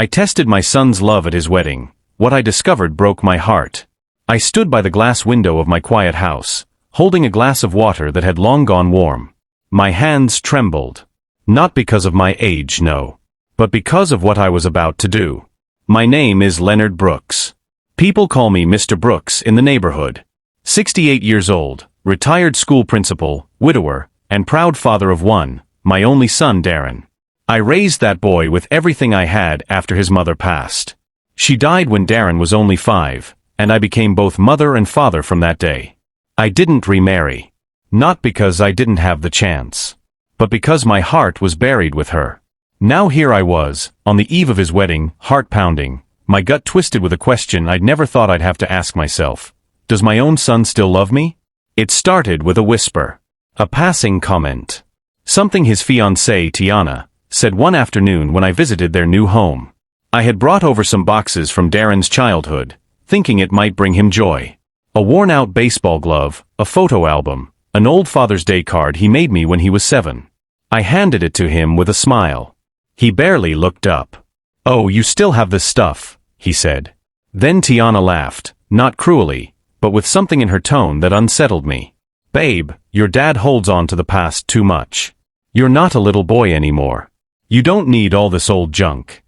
I tested my son's love at his wedding. What I discovered broke my heart. I stood by the glass window of my quiet house, holding a glass of water that had long gone warm. My hands trembled. Not because of my age, no. But because of what I was about to do. My name is Leonard Brooks. People call me Mr. Brooks in the neighborhood. 68 years old, retired school principal, widower, and proud father of one, my only son Darren. I raised that boy with everything I had after his mother passed. She died when Darren was only 5, and I became both mother and father from that day. I didn't remarry. Not because I didn't have the chance, but because my heart was buried with her. Now here I was, on the eve of his wedding, heart pounding, my gut twisted with a question I'd never thought I'd have to ask myself. Does my own son still love me? It started with a whisper. A passing comment. Something his fiancée, Tiana, said one afternoon when I visited their new home. I had brought over some boxes from Darren's childhood, thinking it might bring him joy. A worn-out baseball glove, a photo album, an old Father's Day card he made me when he was 7. I handed it to him with a smile. He barely looked up. "Oh, you still have this stuff," he said. Then Tiana laughed, not cruelly, but with something in her tone that unsettled me. "Babe, your dad holds on to the past too much. You're not a little boy anymore. You don't need all this old junk."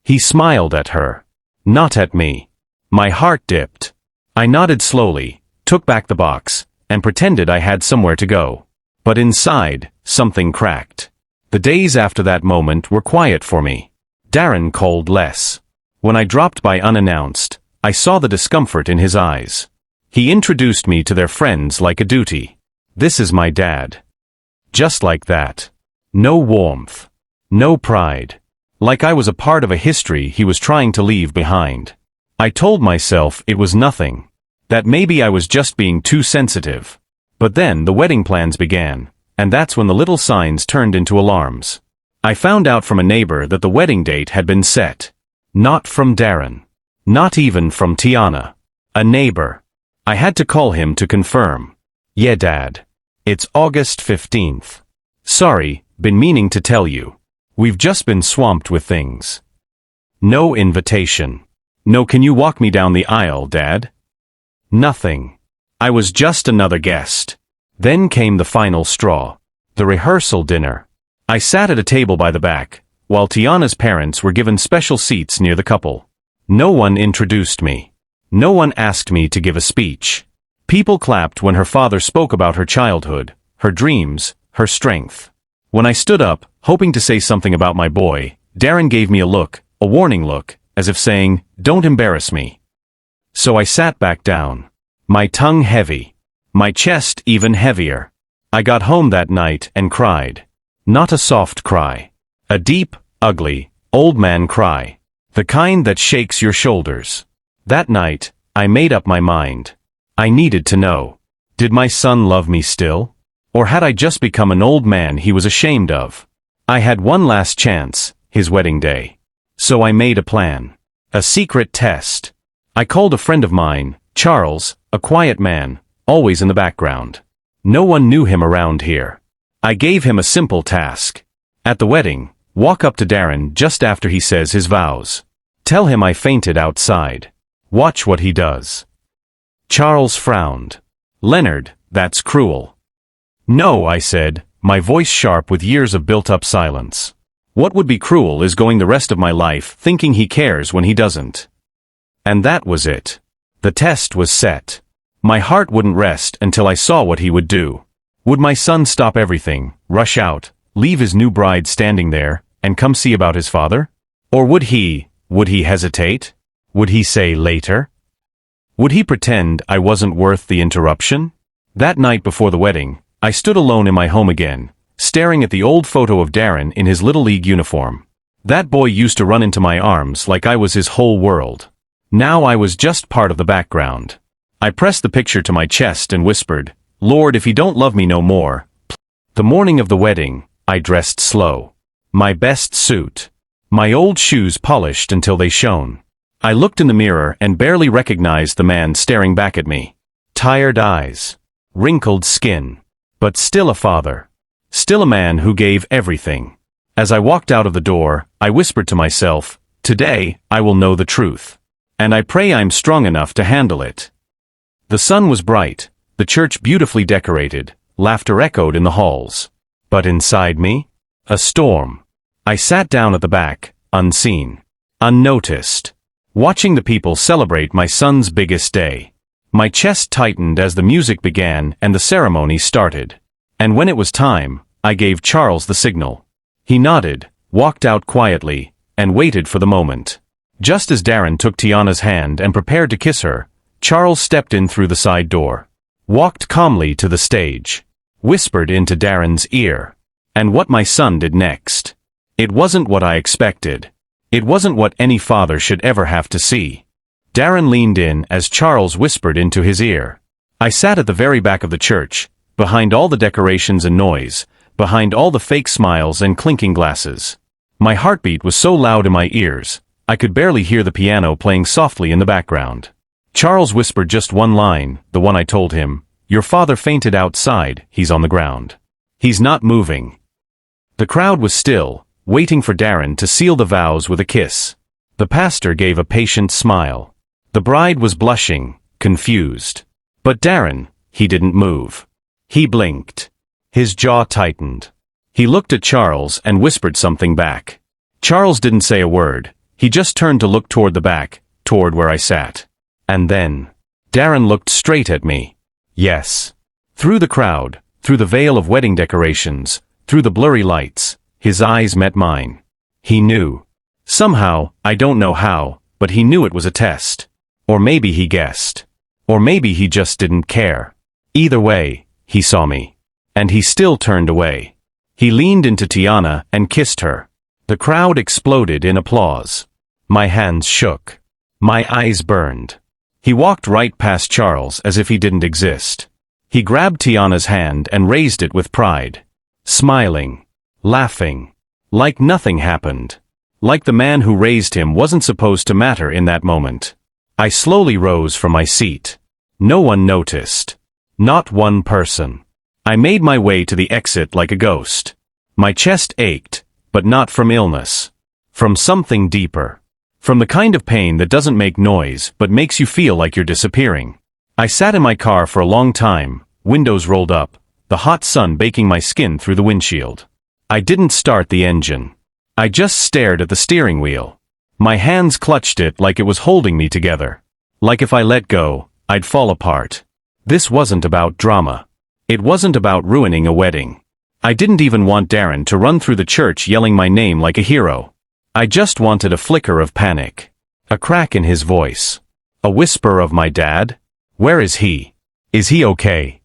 He smiled at her. Not at me. My heart dipped. I nodded slowly, took back the box, and pretended I had somewhere to go. But inside, something cracked. The days after that moment were quiet for me. Darren called less. When I dropped by unannounced, I saw the discomfort in his eyes. He introduced me to their friends like a duty. "This is my dad." Just like that. No warmth. No pride. Like I was a part of a history he was trying to leave behind. I told myself it was nothing. That maybe I was just being too sensitive. But then the wedding plans began, and that's when the little signs turned into alarms. I found out from a neighbor that the wedding date had been set. Not from Darren. Not even from Tiana. A neighbor. I had to call him to confirm. "Yeah, Dad. It's August 15th. Sorry, been meaning to tell you. We've just been swamped with things." No invitation. No "can you walk me down the aisle, Dad?" Nothing. I was just another guest. Then came the final straw. The rehearsal dinner. I sat at a table by the back, while Tiana's parents were given special seats near the couple. No one introduced me. No one asked me to give a speech. People clapped when her father spoke about her childhood, her dreams, her strength. When I stood up, hoping to say something about my boy, Darren gave me a look, a warning look, as if saying, "Don't embarrass me." So I sat back down. My tongue heavy. My chest even heavier. I got home that night and cried. Not a soft cry. A deep, ugly, old man cry. The kind that shakes your shoulders. That night, I made up my mind. I needed to know. Did my son love me still? Or had I just become an old man he was ashamed of? I had one last chance, his wedding day. So I made a plan. A secret test. I called a friend of mine, Charles, a quiet man, always in the background. No one knew him around here. I gave him a simple task. At the wedding, walk up to Darren just after he says his vows. Tell him I fainted outside. Watch what he does. Charles frowned. "Leonard, that's cruel." "No," I said, my voice sharp with years of built-up silence. "What would be cruel is going the rest of my life thinking he cares when he doesn't." And that was it. The test was set. My heart wouldn't rest until I saw what he would do. Would my son stop everything, rush out, leave his new bride standing there, and come see about his father? Or would he hesitate? Would he say later? Would he pretend I wasn't worth the interruption? That night before the wedding, I stood alone in my home again, staring at the old photo of Darren in his Little League uniform. That boy used to run into my arms like I was his whole world. Now I was just part of the background. I pressed the picture to my chest and whispered, "Lord, if he don't love me no more." The morning of the wedding, I dressed slow. My best suit. My old shoes polished until they shone. I looked in the mirror and barely recognized the man staring back at me. Tired eyes. Wrinkled skin. But still a father. Still a man who gave everything. As I walked out of the door, I whispered to myself, Today, I will know the truth. And I pray I'm strong enough to handle it. The sun was bright, the church beautifully decorated, laughter echoed in the halls. But inside me? A storm. I sat down at the back, unseen, unnoticed, watching the people celebrate my son's biggest day. My chest tightened as the music began and the ceremony started. And when it was time, I gave Charles the signal. He nodded, walked out quietly, and waited for the moment. Just as Darren took Tiana's hand and prepared to kiss her, Charles stepped in through the side door, walked calmly to the stage, whispered into Darren's ear. And what my son did next. It wasn't what I expected. It wasn't what any father should ever have to see. Darren leaned in as Charles whispered into his ear. I sat at the very back of the church, behind all the decorations and noise, behind all the fake smiles and clinking glasses. My heartbeat was so loud in my ears, I could barely hear the piano playing softly in the background. Charles whispered just one line, the one I told him. Your father fainted outside, he's on the ground. He's not moving. The crowd was still, waiting for Darren to seal the vows with a kiss. The pastor gave a patient smile. The bride was blushing, confused. But Darren, he didn't move. He blinked. His jaw tightened. He looked at Charles and whispered something back. Charles didn't say a word. He just turned to look toward the back, toward where I sat. And then, Darren looked straight at me. Yes. Through the crowd, through the veil of wedding decorations, through the blurry lights, his eyes met mine. He knew. Somehow, I don't know how, but he knew it was a test. Or maybe he guessed. Or maybe he just didn't care. Either way, he saw me. And he still turned away. He leaned into Tiana and kissed her. The crowd exploded in applause. My hands shook. My eyes burned. He walked right past Charles as if he didn't exist. He grabbed Tiana's hand and raised it with pride. Smiling. Laughing. Like nothing happened. Like the man who raised him wasn't supposed to matter in that moment. I slowly rose from my seat. No one noticed. Not one person. I made my way to the exit like a ghost. My chest ached, but not from illness. From something deeper. From the kind of pain that doesn't make noise but makes you feel like you're disappearing. I sat in my car for a long time, windows rolled up, the hot sun baking my skin through the windshield. I didn't start the engine. I just stared at the steering wheel. My hands clutched it like it was holding me together. Like if I let go, I'd fall apart. This wasn't about drama. It wasn't about ruining a wedding. I didn't even want Darren to run through the church yelling my name like a hero. I just wanted a flicker of panic. A crack in his voice. A whisper of my dad? Where is he? Is he okay?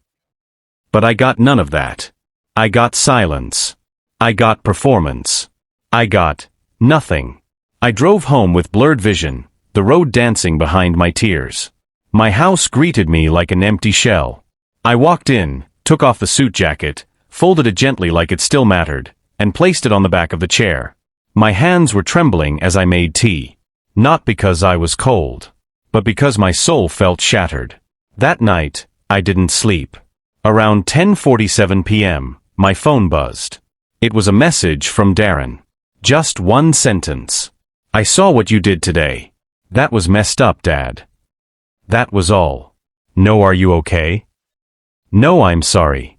But I got none of that. I got silence. I got performance. I got nothing. I drove home with blurred vision, the road dancing behind my tears. My house greeted me like an empty shell. I walked in, took off the suit jacket, folded it gently like it still mattered, and placed it on the back of the chair. My hands were trembling as I made tea. Not because I was cold, but because my soul felt shattered. That night, I didn't sleep. Around 10:47 p.m., my phone buzzed. It was a message from Darren. Just one sentence. I saw what you did today. That was messed up, Dad. That was all. No, are you okay? No, I'm sorry.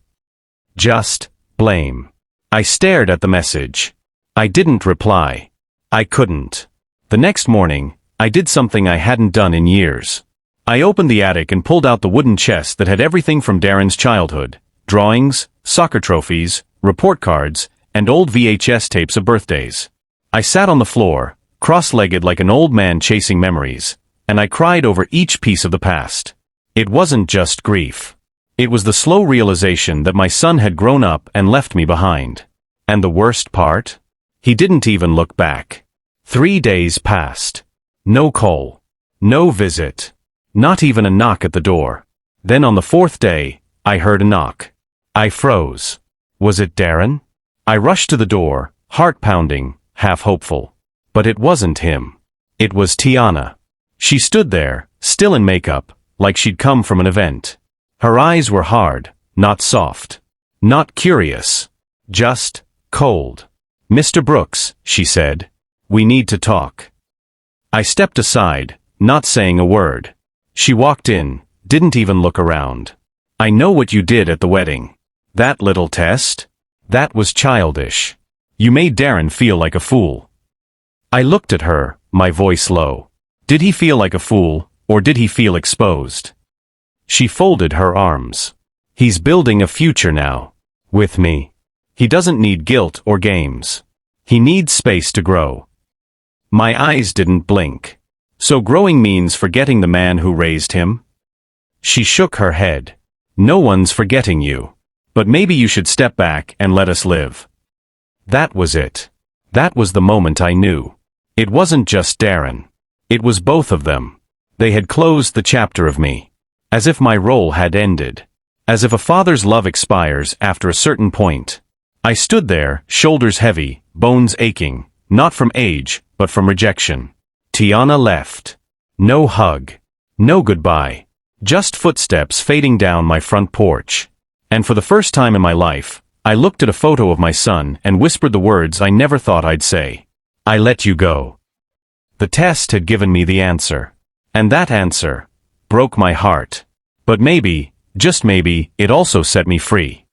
Just blame. I stared at the message. I didn't reply. I couldn't. The next morning, I did something I hadn't done in years. I opened the attic and pulled out the wooden chest that had everything from Darren's childhood: drawings, soccer trophies, report cards, and old VHS tapes of birthdays. I sat on the floor, cross-legged like an old man chasing memories, and I cried over each piece of the past. It wasn't just grief. It was the slow realization that my son had grown up and left me behind. And the worst part? He didn't even look back. 3 days passed. No call. No visit. Not even a knock at the door. Then on the 4th day, I heard a knock. I froze. Was it Darren? I rushed to the door, heart pounding, half hopeful. But it wasn't him. It was Tiana. She stood there, still in makeup, like she'd come from an event. Her eyes were hard, not soft. Not curious. Just cold. Mr. Brooks, she said. We need to talk. I stepped aside, not saying a word. She walked in, didn't even look around. I know what you did at the wedding. That little test? That was childish. You made Darren feel like a fool. I looked at her, my voice low. Did he feel like a fool, or did he feel exposed? She folded her arms. He's building a future now. With me. He doesn't need guilt or games. He needs space to grow. My eyes didn't blink. So growing means forgetting the man who raised him? She shook her head. No one's forgetting you. But maybe you should step back and let us live. That was it. That was the moment I knew. It wasn't just Darren. It was both of them. They had closed the chapter of me. As if my role had ended. As if a father's love expires after a certain point. I stood there, shoulders heavy, bones aching, not from age, but from rejection. Tiana left. No hug. No goodbye. Just footsteps fading down my front porch. And for the first time in my life, I looked at a photo of my son and whispered the words I never thought I'd say. I let you go. The test had given me the answer. And that answer broke my heart. But maybe, just maybe, it also set me free.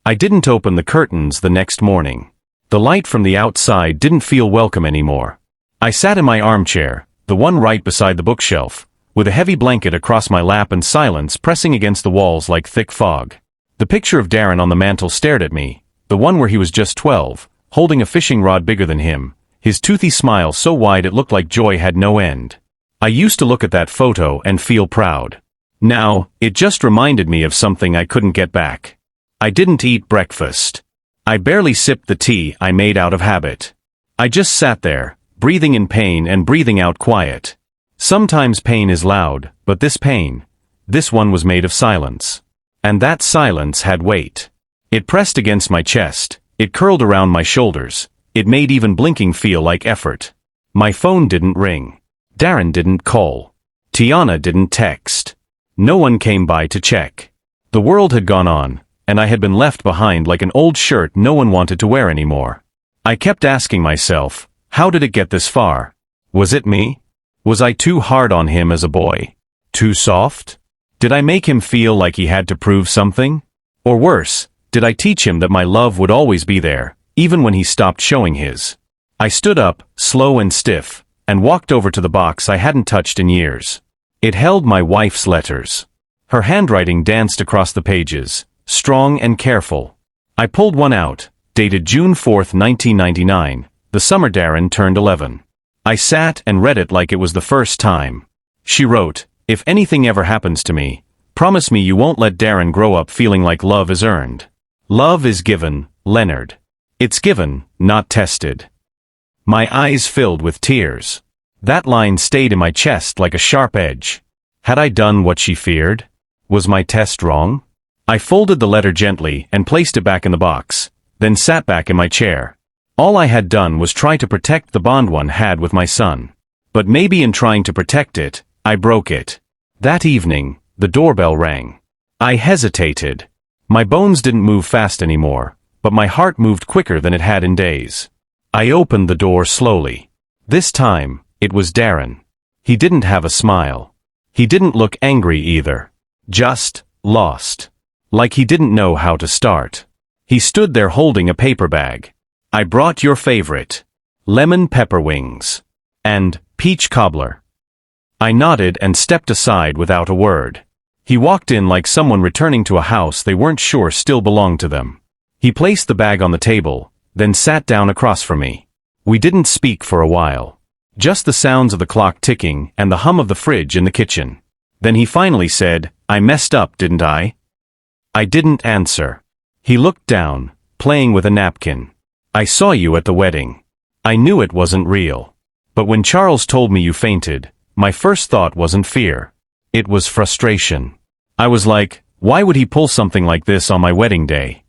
I didn't open the curtains the next morning. The light from the outside didn't feel welcome anymore. I sat in my armchair, the one right beside the bookshelf, with a heavy blanket across my lap and silence pressing against the walls like thick fog. The picture of Darren on the mantel stared at me, the one where he was just 12, holding a fishing rod bigger than him, his toothy smile so wide it looked like joy had no end. I used to look at that photo and feel proud. Now, it just reminded me of something I couldn't get back. I didn't eat breakfast. I barely sipped the tea I made out of habit. I just sat there, breathing in pain and breathing out quiet. Sometimes pain is loud, but this one was made of silence. And that silence had weight. It pressed against my chest, it curled around my shoulders, it made even blinking feel like effort. My phone didn't ring. Darren didn't call. Tiana didn't text. No one came by to check. The world had gone on, and I had been left behind like an old shirt no one wanted to wear anymore. I kept asking myself, how did it get this far? Was it me? Was I too hard on him as a boy? Too soft? Did I make him feel like he had to prove something? Or worse, did I teach him that my love would always be there, even when he stopped showing his? I stood up, slow and stiff, and walked over to the box I hadn't touched in years. It held my wife's letters. Her handwriting danced across the pages, strong and careful. I pulled one out, dated June 4, 1999, the summer Darren turned 11. I sat and read it like it was the first time. She wrote, "If anything ever happens to me, promise me you won't let Darren grow up feeling like love is earned. Love is given, Leonard. It's given, not tested." My eyes filled with tears. That line stayed in my chest like a sharp edge. Had I done what she feared? Was my test wrong? I folded the letter gently and placed it back in the box, then sat back in my chair. All I had done was try to protect the bond one had with my son. But maybe in trying to protect it, I broke it. That evening, the doorbell rang. I hesitated. My bones didn't move fast anymore, but my heart moved quicker than it had in days. I opened the door slowly. This time, it was Darren. He didn't have a smile. He didn't look angry either. Just lost. Like he didn't know how to start. He stood there holding a paper bag. "I brought your favorite. Lemon pepper wings. And peach cobbler." I nodded and stepped aside without a word. He walked in like someone returning to a house they weren't sure still belonged to them. He placed the bag on the table, then sat down across from me. We didn't speak for a while. Just the sounds of the clock ticking and the hum of the fridge in the kitchen. Then he finally said, "I messed up, didn't I?" I didn't answer. He looked down, playing with a napkin. "I saw you at the wedding. I knew it wasn't real. But when Charles told me you fainted, my first thought wasn't fear. It was frustration. I was like, why would he pull something like this on my wedding day?"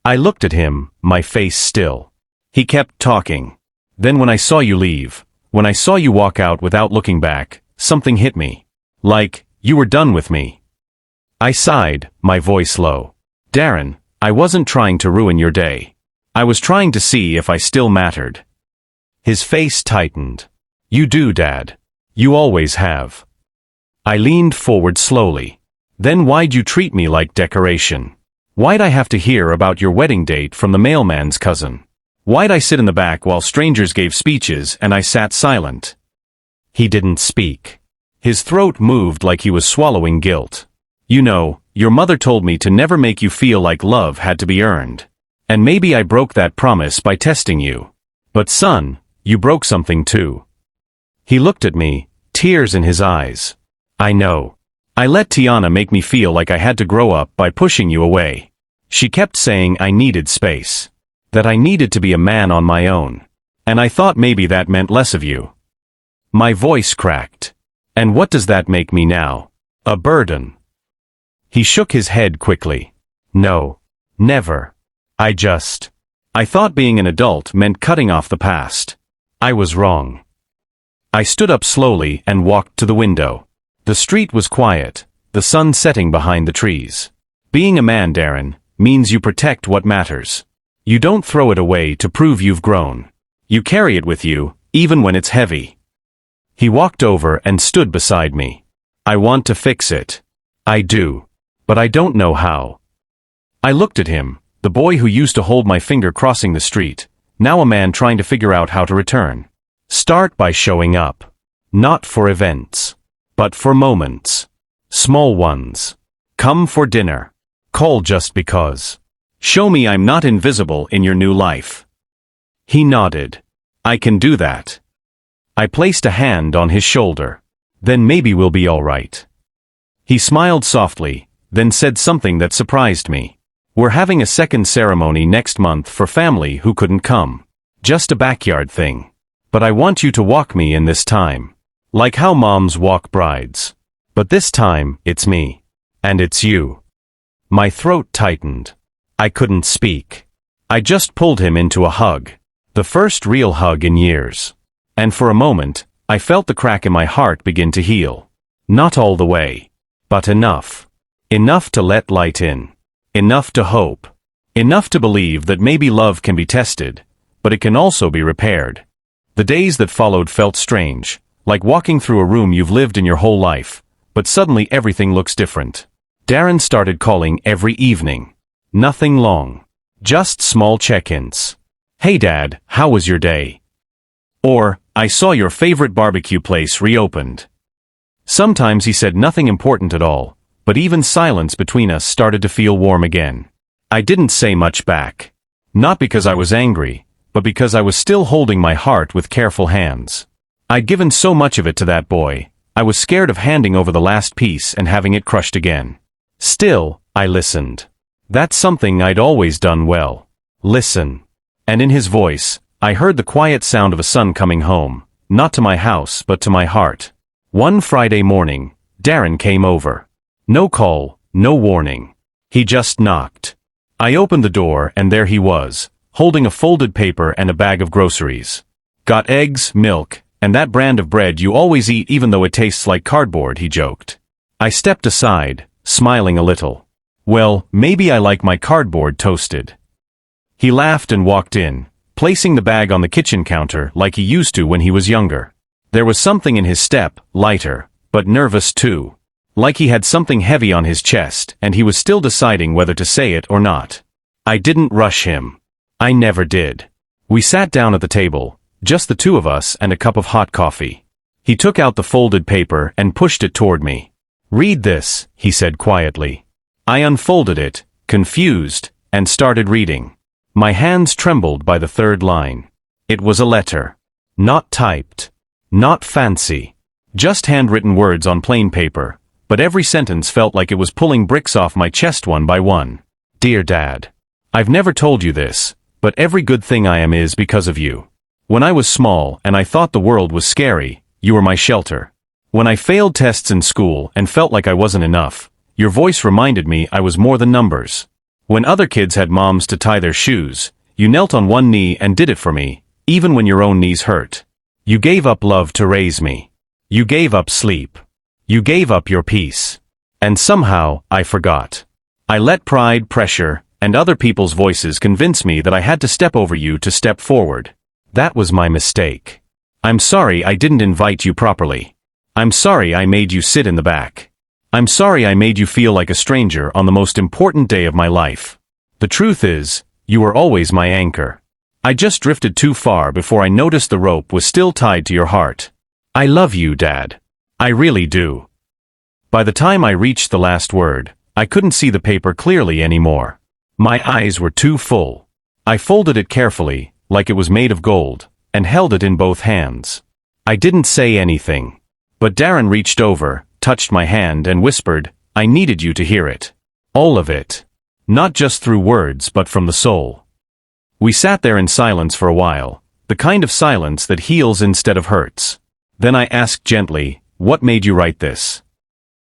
I looked at him, my face still. He kept talking. "Then when I saw you leave, when I saw you walk out without looking back, something hit me. Like, you were done with me." I sighed, my voice low. "Darren, I wasn't trying to ruin your day. I was trying to see if I still mattered." His face tightened. You do, Dad. You always have. I leaned forward slowly. Then why'd you treat me like decoration? Why'd I have to hear about your wedding date from the mailman's cousin? Why'd I sit in the back while strangers gave speeches and I sat silent? He didn't speak. His throat moved like he was swallowing guilt. You know, your mother told me to never make you feel like love had to be earned. And maybe I broke that promise by testing you. But son, you broke something too. He looked at me, tears in his eyes. I know. I let Tiana make me feel like I had to grow up by pushing you away. She kept saying I needed space. That I needed to be a man on my own. And I thought maybe that meant less of you. My voice cracked. And what does that make me now? A burden. He shook his head quickly. No. Never. I thought being an adult meant cutting off the past. I was wrong. I stood up slowly and walked to the window. The street was quiet, the sun setting behind the trees. Being a man, Darren, means you protect what matters. You don't throw it away to prove you've grown. You carry it with you, even when it's heavy. He walked over and stood beside me. I want to fix it. I do. But I don't know how. I looked at him, the boy who used to hold my finger crossing the street, now a man trying to figure out how to return. Start by showing up. Not for events, but for moments. Small ones. Come for dinner. Call just because. Show me I'm not invisible in your new life. He nodded. I can do that. I placed a hand on his shoulder. Then maybe we'll be all right. He smiled softly, then said something that surprised me. We're having a second ceremony next month for family who couldn't come. Just a backyard thing. But I want you to walk me in this time. Like how moms walk brides. But this time, it's me. And it's you. My throat tightened. I couldn't speak. I just pulled him into a hug. The first real hug in years. And for a moment, I felt the crack in my heart begin to heal. Not all the way. But enough. Enough to let light in. Enough to hope. Enough to believe that maybe love can be tested, but it can also be repaired. The days that followed felt strange, like walking through a room you've lived in your whole life, but suddenly everything looks different. Darren started calling every evening. Nothing long. Just small check-ins. Hey Dad, how was your day? Or, I saw your favorite barbecue place reopened. Sometimes he said nothing important at all, but even silence between us started to feel warm again. I didn't say much back. Not because I was angry, but because I was still holding my heart with careful hands. I'd given so much of it to that boy, I was scared of handing over the last piece and having it crushed again. Still, I listened. That's something I'd always done well. Listen. And in his voice, I heard the quiet sound of a son coming home, not to my house but to my heart. One Friday morning, Darren came over. No call, no warning. He just knocked. I opened the door and there he was, holding a folded paper and a bag of groceries. Got eggs, milk, and that brand of bread you always eat even though it tastes like cardboard, he joked. I stepped aside, smiling a little. Well, maybe I like my cardboard toasted. He laughed and walked in, placing the bag on the kitchen counter like he used to when he was younger. There was something in his step, lighter, but nervous too. Like he had something heavy on his chest and he was still deciding whether to say it or not. I didn't rush him. I never did. We sat down at the table, just the two of us and a cup of hot coffee. He took out the folded paper and pushed it toward me. Read this, he said quietly. I unfolded it, confused, and started reading. My hands trembled by the third line. It was a letter. Not typed. Not fancy. Just handwritten words on plain paper, but every sentence felt like it was pulling bricks off my chest one by one. Dear Dad. I've never told you this, but every good thing I am is because of you. When I was small and I thought the world was scary, you were my shelter. When I failed tests in school and felt like I wasn't enough, your voice reminded me I was more than numbers. When other kids had moms to tie their shoes, you knelt on one knee and did it for me, even when your own knees hurt. You gave up love to raise me. You gave up sleep. You gave up your peace. And somehow, I forgot. I let pride, pressure, and other people's voices convince me that I had to step over you to step forward. That was my mistake. I'm sorry I didn't invite you properly. I'm sorry I made you sit in the back. I'm sorry I made you feel like a stranger on the most important day of my life. The truth is, you were always my anchor. I just drifted too far before I noticed the rope was still tied to your heart. I love you, Dad. I really do." By the time I reached the last word, I couldn't see the paper clearly anymore. My eyes were too full. I folded it carefully, like it was made of gold, and held it in both hands. I didn't say anything. But Darren reached over, touched my hand and whispered, "I needed you to hear it. All of it. Not just through words but from the soul." We sat there in silence for a while, the kind of silence that heals instead of hurts. Then I asked gently, "What made you write this?"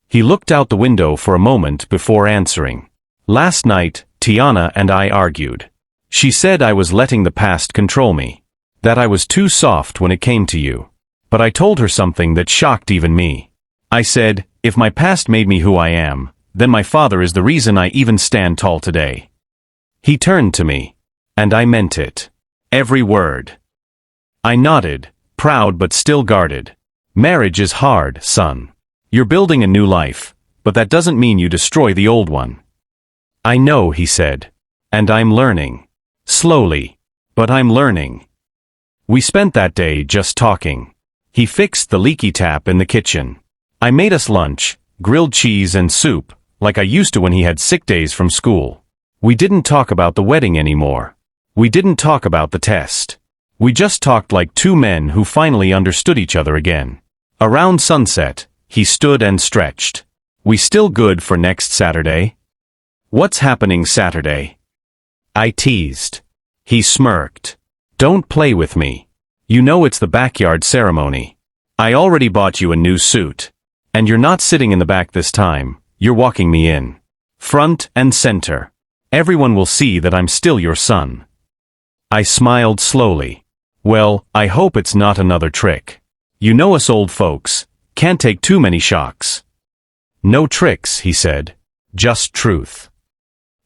He looked out the window for a moment before answering. "Last night, Tiana and I argued. She said I was letting the past control me. That I was too soft when it came to you. But I told her something that shocked even me. I said, if my past made me who I am, then my father is the reason I even stand tall today." He turned to me. And I meant it. Every word. I nodded, proud but still guarded. "Marriage is hard, son. You're building a new life, but that doesn't mean you destroy the old one." "I know," he said. "And I'm learning. Slowly. But I'm learning." We spent that day just talking. He fixed the leaky tap in the kitchen. I made us lunch, grilled cheese and soup, like I used to when he had sick days from school. We didn't talk about the wedding anymore. We didn't talk about the test. We just talked like two men who finally understood each other again. Around sunset, he stood and stretched. "We still good for next Saturday?" "What's happening Saturday?" I teased. He smirked. "Don't play with me. You know it's the backyard ceremony. I already bought you a new suit. And you're not sitting in the back this time, you're walking me in. Front and center. Everyone will see that I'm still your son." I smiled slowly. "Well, I hope it's not another trick. You know us old folks, can't take too many shocks." "No tricks," he said. "Just truth."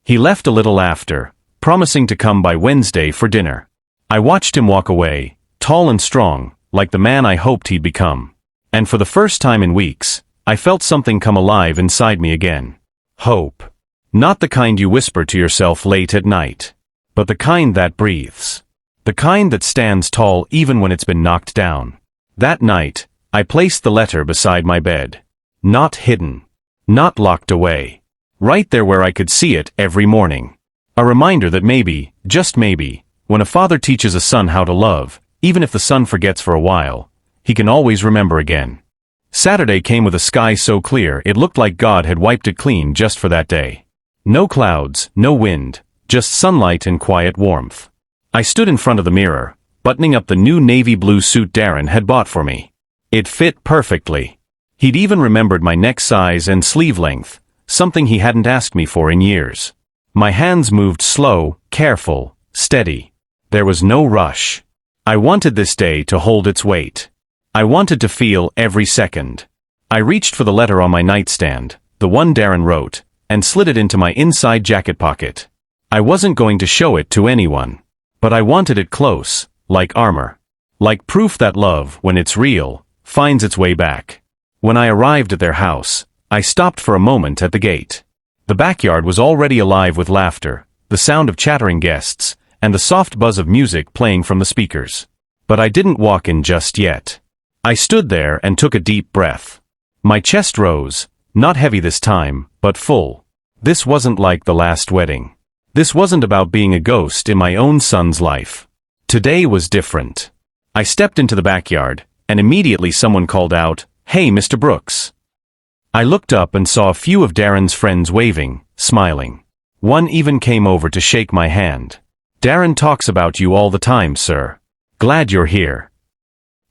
He left a little after, promising to come by Wednesday for dinner. I watched him walk away, tall and strong, like the man I hoped he'd become. And for the first time in weeks, I felt something come alive inside me again. Hope. Not the kind you whisper to yourself late at night, but the kind that breathes. The kind that stands tall even when it's been knocked down. That night, I placed the letter beside my bed. Not hidden. Not locked away. Right there where I could see it every morning. A reminder that maybe, just maybe, when a father teaches a son how to love, even if the son forgets for a while, he can always remember again. Saturday came with a sky so clear it looked like God had wiped it clean just for that day. No clouds, no wind, just sunlight and quiet warmth. I stood in front of the mirror, buttoning up the new navy blue suit Darren had bought for me. It fit perfectly. He'd even remembered my neck size and sleeve length, something he hadn't asked me for in years. My hands moved slow, careful, steady. There was no rush. I wanted this day to hold its weight. I wanted to feel every second. I reached for the letter on my nightstand, the one Darren wrote, and slid it into my inside jacket pocket. I wasn't going to show it to anyone. But I wanted it close, like armor. Like proof that love, when it's real, finds its way back. When I arrived at their house, I stopped for a moment at the gate. The backyard was already alive with laughter, the sound of chattering guests, and the soft buzz of music playing from the speakers. But I didn't walk in just yet. I stood there and took a deep breath. My chest rose, not heavy this time, but full. This wasn't like the last wedding. This wasn't about being a ghost in my own son's life. Today was different. I stepped into the backyard, and immediately someone called out, "Hey, Mr. Brooks." I looked up and saw a few of Darren's friends waving, smiling. One even came over to shake my hand. "Darren talks about you all the time, sir. Glad you're here."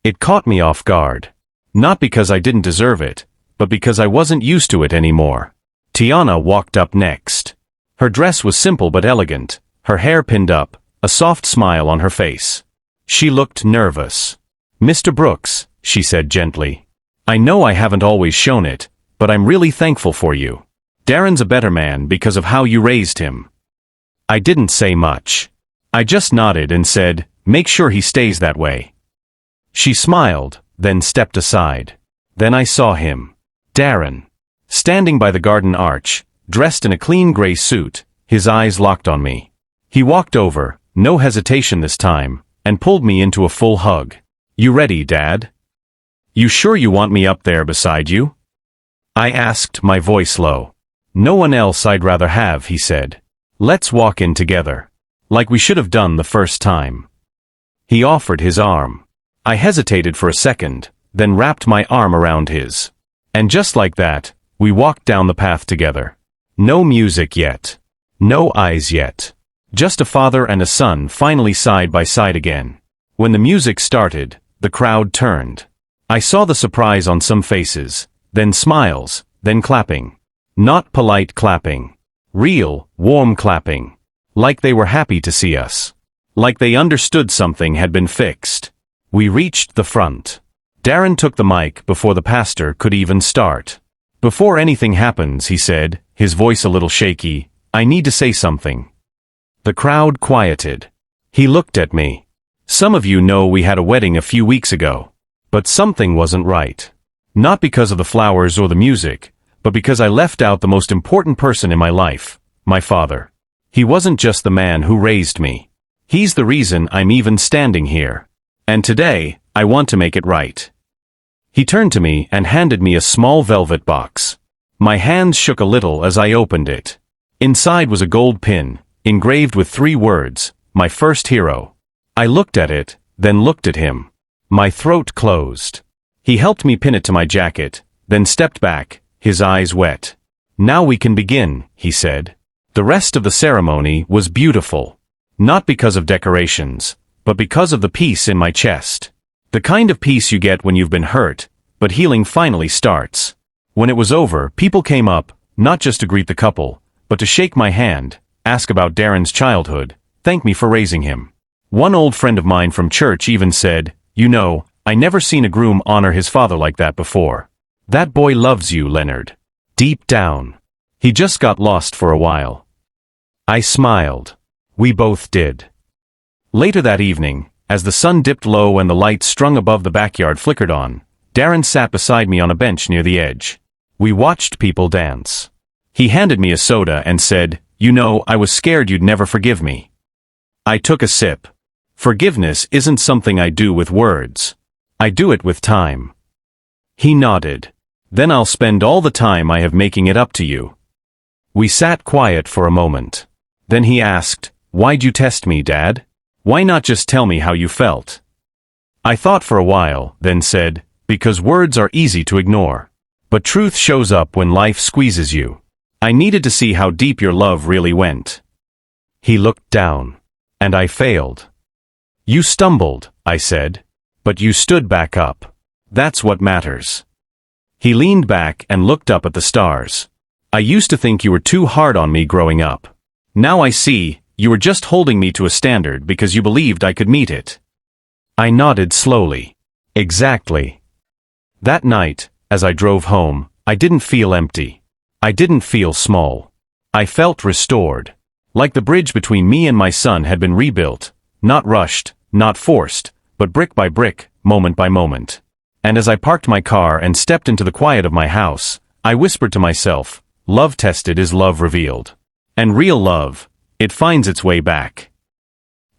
It caught me off guard. Not because I didn't deserve it, but because I wasn't used to it anymore. Tiana walked up next. Her dress was simple but elegant, her hair pinned up, a soft smile on her face. She looked nervous. "Mr. Brooks," she said gently. "I know I haven't always shown it, but I'm really thankful for you. Darren's a better man because of how you raised him." I didn't say much. I just nodded and said, "Make sure he stays that way." She smiled, then stepped aside. Then I saw him. Darren. Standing by the garden arch, dressed in a clean gray suit, his eyes locked on me. He walked over, no hesitation this time, and pulled me into a full hug. "You ready, Dad? You sure you want me up there beside you?" I asked, my voice low. "No one else I'd rather have," he said. "Let's walk in together. Like we should have done the first time." He offered his arm. I hesitated for a second, then wrapped my arm around his. And just like that, we walked down the path together. No music yet. No eyes yet. Just a father and a son finally side by side again. When the music started, the crowd turned. I saw the surprise on some faces, then smiles, then clapping. Not polite clapping. Real, warm clapping. Like they were happy to see us. Like they understood something had been fixed. We reached the front. Darren took the mic before the pastor could even start. "Before anything happens," he said, his voice a little shaky, "I need to say something." The crowd quieted. He looked at me. "Some of you know we had a wedding a few weeks ago. But something wasn't right. Not because of the flowers or the music, but because I left out the most important person in my life, my father. He wasn't just the man who raised me. He's the reason I'm even standing here. And today, I want to make it right." He turned to me and handed me a small velvet box. My hands shook a little as I opened it. Inside was a gold pin, engraved with 3 words, "My first hero." I looked at it, then looked at him. My throat closed. He helped me pin it to my jacket, then stepped back, his eyes wet. "Now we can begin," he said. The rest of the ceremony was beautiful. Not because of decorations, but because of the peace in my chest. The kind of peace you get when you've been hurt, but healing finally starts. When it was over, people came up, not just to greet the couple, but to shake my hand, ask about Darren's childhood, thank me for raising him. One old friend of mine from church even said, "You know, I never seen a groom honor his father like that before. That boy loves you, Leonard. Deep down. He just got lost for a while." I smiled. We both did. Later that evening, as the sun dipped low and the lights strung above the backyard flickered on, Darren sat beside me on a bench near the edge. We watched people dance. He handed me a soda and said, "You know, I was scared you'd never forgive me." I took a sip. Forgiveness isn't something I do with words. I do it with time. He nodded. "Then I'll spend all the time I have making it up to you." We sat quiet for a moment. Then he asked, "Why'd you test me, Dad? Why not just tell me how you felt?" I thought for a while, then said, "Because words are easy to ignore. But truth shows up when life squeezes you. I needed to see how deep your love really went." He looked down. And I failed. "You stumbled," I said. "But you stood back up. That's what matters." He leaned back and looked up at the stars. "I used to think you were too hard on me growing up. Now I see, you were just holding me to a standard because you believed I could meet it." I nodded slowly. "Exactly." That night, as I drove home, I didn't feel empty. I didn't feel small. I felt restored. Like the bridge between me and my son had been rebuilt, not rushed, not forced, but brick by brick, moment by moment. And as I parked my car and stepped into the quiet of my house, I whispered to myself, "Love tested is love revealed. And real love, it finds its way back."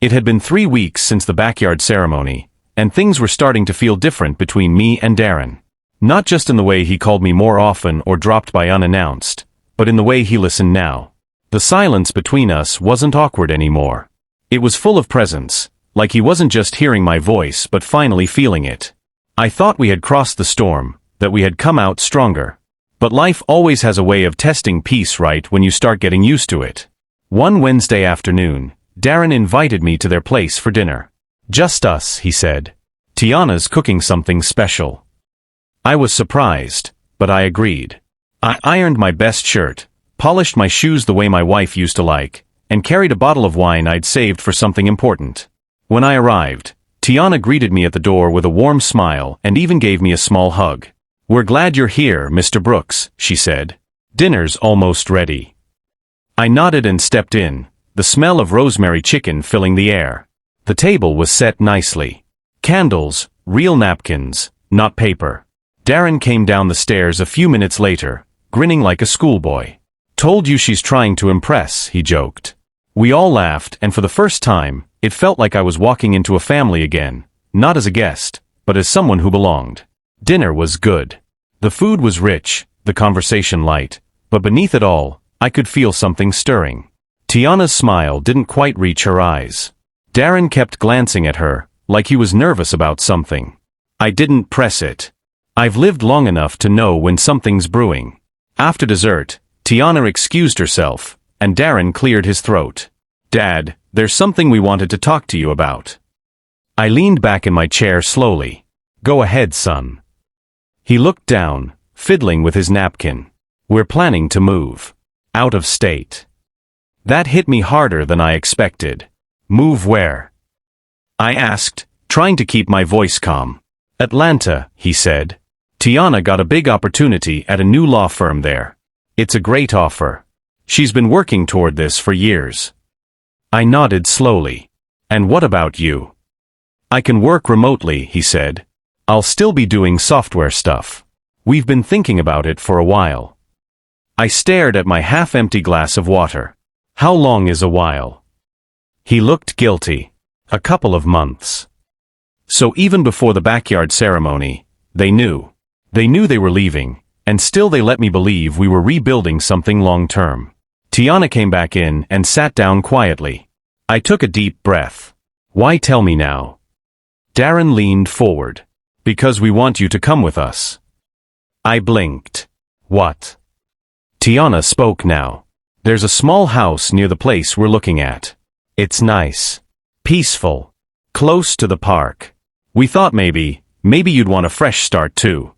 It had been 3 weeks since the backyard ceremony, and things were starting to feel different between me and Darren. Not just in the way he called me more often or dropped by unannounced, but in the way he listened now. The silence between us wasn't awkward anymore. It was full of presence, like he wasn't just hearing my voice but finally feeling it. I thought we had crossed the storm, that we had come out stronger. But life always has a way of testing peace right when you start getting used to it. One Wednesday afternoon, Darren invited me to their place for dinner. "Just us," he said. "Tiana's cooking something special." I was surprised, but I agreed. I ironed my best shirt, polished my shoes the way my wife used to like, and carried a bottle of wine I'd saved for something important. When I arrived, Tiana greeted me at the door with a warm smile and even gave me a small hug. "We're glad you're here, Mr. Brooks," she said. "Dinner's almost ready." I nodded and stepped in, the smell of rosemary chicken filling the air. The table was set nicely. Candles, Real napkins, not paper. Darren came down the stairs a few minutes later, grinning like a schoolboy. Told you she's trying to impress, he joked. We all laughed, and for the first time, it felt like I was walking into a family again, not as a guest, but as someone who belonged. Dinner was good. The food was rich, the conversation light, but beneath it all, I could feel something stirring. Tiana's smile didn't quite reach her eyes. Darren kept glancing at her, like he was nervous about something. I didn't press it. I've lived long enough to know when something's brewing. After dessert, Tiana excused herself, and Darren cleared his throat. Dad, there's something we wanted to talk to you about. I leaned back in my chair slowly. Go ahead, son. He looked down, fiddling with his napkin. We're planning to move. Out of state. That hit me harder than I expected. Move where? I asked, trying to keep my voice calm. Atlanta, he said. Tiana got a big opportunity at a new law firm there. It's a great offer. She's been working toward this for years. I nodded slowly. And what about you? I can work remotely, he said. I'll still be doing software stuff. We've been thinking about it for a while. I stared at my half-empty glass of water. How long is a while? He looked guilty. A couple of months. So even before the backyard ceremony, they knew. They knew they were leaving, and still they let me believe we were rebuilding something long-term. Tiana came back in and sat down quietly. I took a deep breath. Why tell me now? Darren leaned forward. Because we want you to come with us. I blinked. What? Tiana spoke now. There's a small house near the place we're looking at. It's nice. Peaceful. Close to the park. We thought maybe you'd want a fresh start too.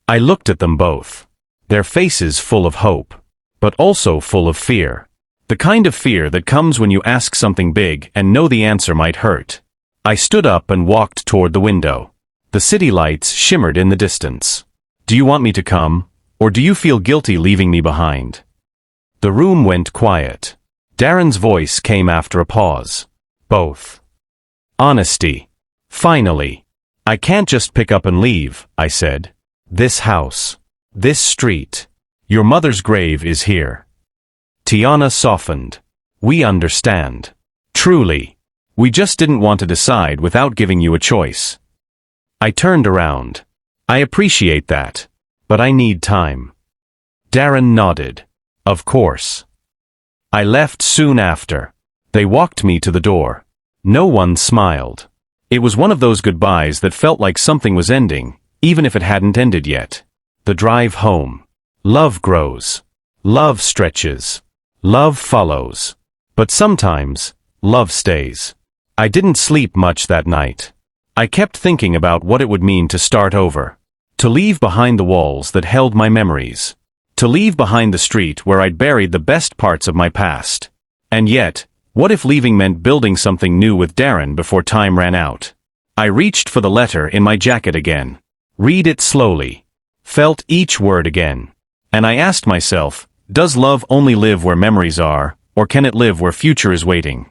I looked at them both. Their faces full of hope, but also full of fear. The kind of fear that comes when you ask something big and know the answer might hurt. I stood up and walked toward the window. The city lights shimmered in the distance. Do you want me to come, or do you feel guilty leaving me behind? The room went quiet. Darren's voice came after a pause. Both. Honesty. Finally. I can't just pick up and leave, I said. This house. This street. Your mother's grave is here. Tiana softened. We understand. Truly. We just didn't want to decide without giving you a choice. I turned around. I appreciate that. But I need time. Darren nodded. Of course. I left soon after. They walked me to the door. No one smiled. It was one of those goodbyes that felt like something was ending, even if it hadn't ended yet. The drive home. Love grows. Love stretches. Love follows. But sometimes, love stays. I didn't sleep much that night. I kept thinking about what it would mean to start over. To leave behind the walls that held my memories. To leave behind the street where I'd buried the best parts of my past. And yet, what if leaving meant building something new with Darren before time ran out? I reached for the letter in my jacket again. Read it slowly. Felt each word again. And I asked myself, does love only live where memories are, or can it live where future is waiting?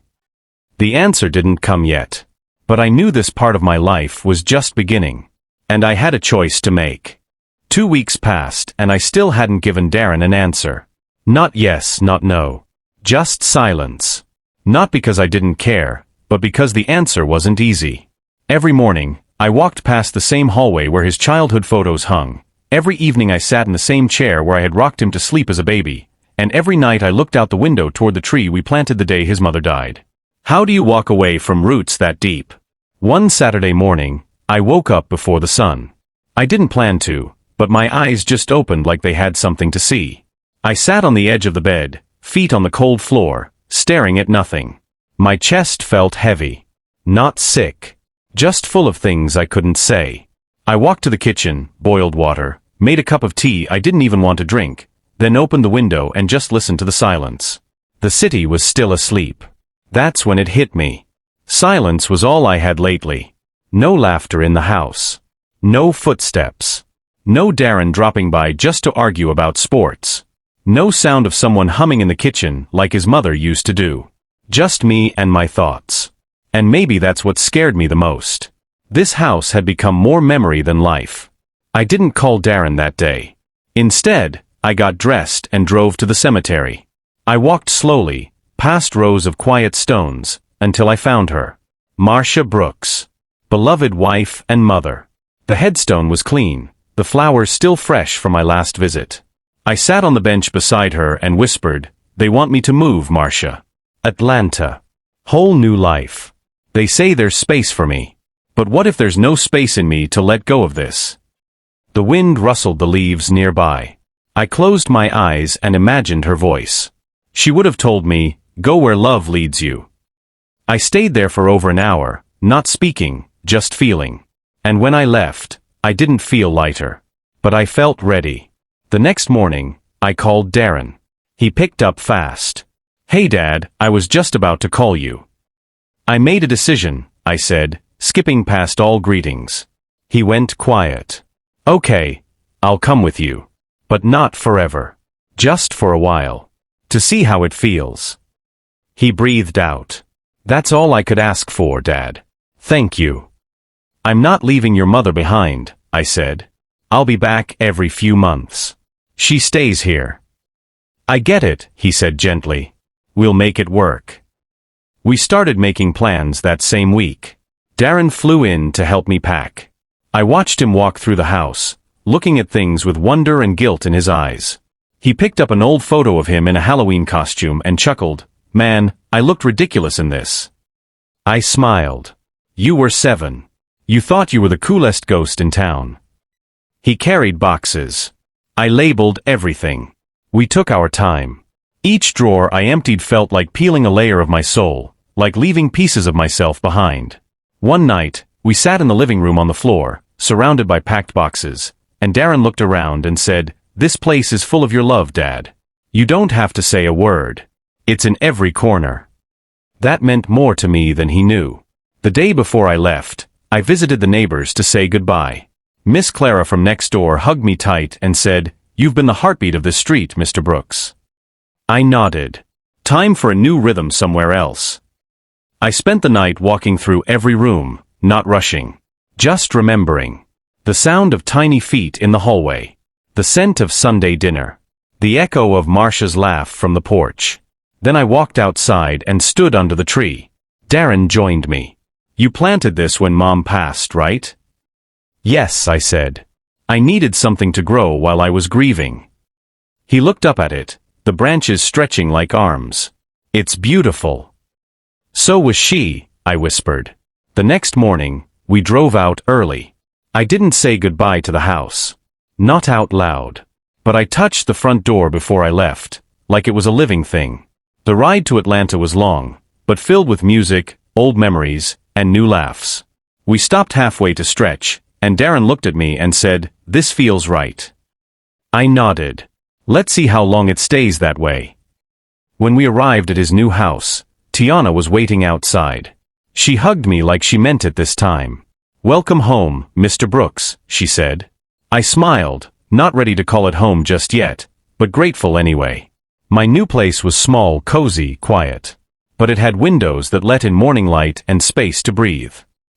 The answer didn't come yet. But I knew this part of my life was just beginning. And I had a choice to make. 2 weeks passed and I still hadn't given Darren an answer. Not yes, not no. Just silence. Not because I didn't care, but because the answer wasn't easy. Every morning, I walked past the same hallway where his childhood photos hung. Every evening I sat in the same chair where I had rocked him to sleep as a baby. And every night I looked out the window toward the tree we planted the day his mother died. How do you walk away from roots that deep? One Saturday morning, I woke up before the sun. I didn't plan to, but my eyes just opened like they had something to see. I sat on the edge of the bed, feet on the cold floor, staring at nothing. My chest felt heavy. Not sick. Just full of things I couldn't say. I walked to the kitchen, boiled water, made a cup of tea I didn't even want to drink, then opened the window and just listened to the silence. The city was still asleep. That's when it hit me. Silence was all I had lately. No laughter in the house. No footsteps. No Darren dropping by just to argue about sports. No sound of someone humming in the kitchen like his mother used to do. Just me and my thoughts. And maybe that's what scared me the most. This house had become more memory than life. I didn't call Darren that day. Instead, I got dressed and drove to the cemetery. I walked slowly, past rows of quiet stones, until I found her. Marcia Brooks. Beloved wife and mother. The headstone was clean, the flowers still fresh from my last visit. I sat on the bench beside her and whispered, "They want me to move, Marcia. Atlanta. Whole new life. They say there's space for me. But what if there's no space in me to let go of this?" The wind rustled the leaves nearby. I closed my eyes and imagined her voice. She would have told me, "Go where love leads you." I stayed there for over an hour, not speaking, just feeling. And when I left, I didn't feel lighter. But I felt ready. The next morning, I called Darren. He picked up fast. "Hey Dad, I was just about to call you." "I made a decision," I said, skipping past all greetings. He went quiet. "Okay, I'll come with you. But not forever. Just for a while. To see how it feels." He breathed out. "That's all I could ask for, Dad. Thank you." "I'm not leaving your mother behind," I said. "I'll be back every few months. She stays here." "I get it," he said gently. "We'll make it work." We started making plans that same week. Darren flew in to help me pack. I watched him walk through the house, looking at things with wonder and guilt in his eyes. He picked up an old photo of him in a Halloween costume and chuckled, "Man, I looked ridiculous in this." I smiled. "You were 7. You thought you were the coolest ghost in town." He carried boxes. I labeled everything. We took our time. Each drawer I emptied felt like peeling a layer of my soul, like leaving pieces of myself behind. One night, we sat in the living room on the floor, surrounded by packed boxes, and Darren looked around and said, "This place is full of your love, Dad. You don't have to say a word. It's in every corner." That meant more to me than he knew. The day before I left, I visited the neighbors to say goodbye. Miss Clara from next door hugged me tight and said, "You've been the heartbeat of this street, Mr. Brooks." I nodded. Time for a new rhythm somewhere else. I spent the night walking through every room, not rushing. Just remembering. The sound of tiny feet in the hallway. The scent of Sunday dinner. The echo of Marcia's laugh from the porch. Then I walked outside and stood under the tree. Darren joined me. "You planted this when Mom passed, right?" "Yes," I said. "I needed something to grow while I was grieving." He looked up at it, the branches stretching like arms. "It's beautiful." "So was she," I whispered. The next morning, we drove out early. I didn't say goodbye to the house. Not out loud. But I touched the front door before I left, like it was a living thing. The ride to Atlanta was long, but filled with music, old memories, and new laughs. We stopped halfway to stretch, and Darren looked at me and said, "This feels right." I nodded. "Let's see how long it stays that way." When we arrived at his new house, Tiana was waiting outside. She hugged me like she meant it this time. "Welcome home, Mr. Brooks," she said. I smiled, not ready to call it home just yet, but grateful anyway. My new place was small, cozy, quiet. But it had windows that let in morning light and space to breathe.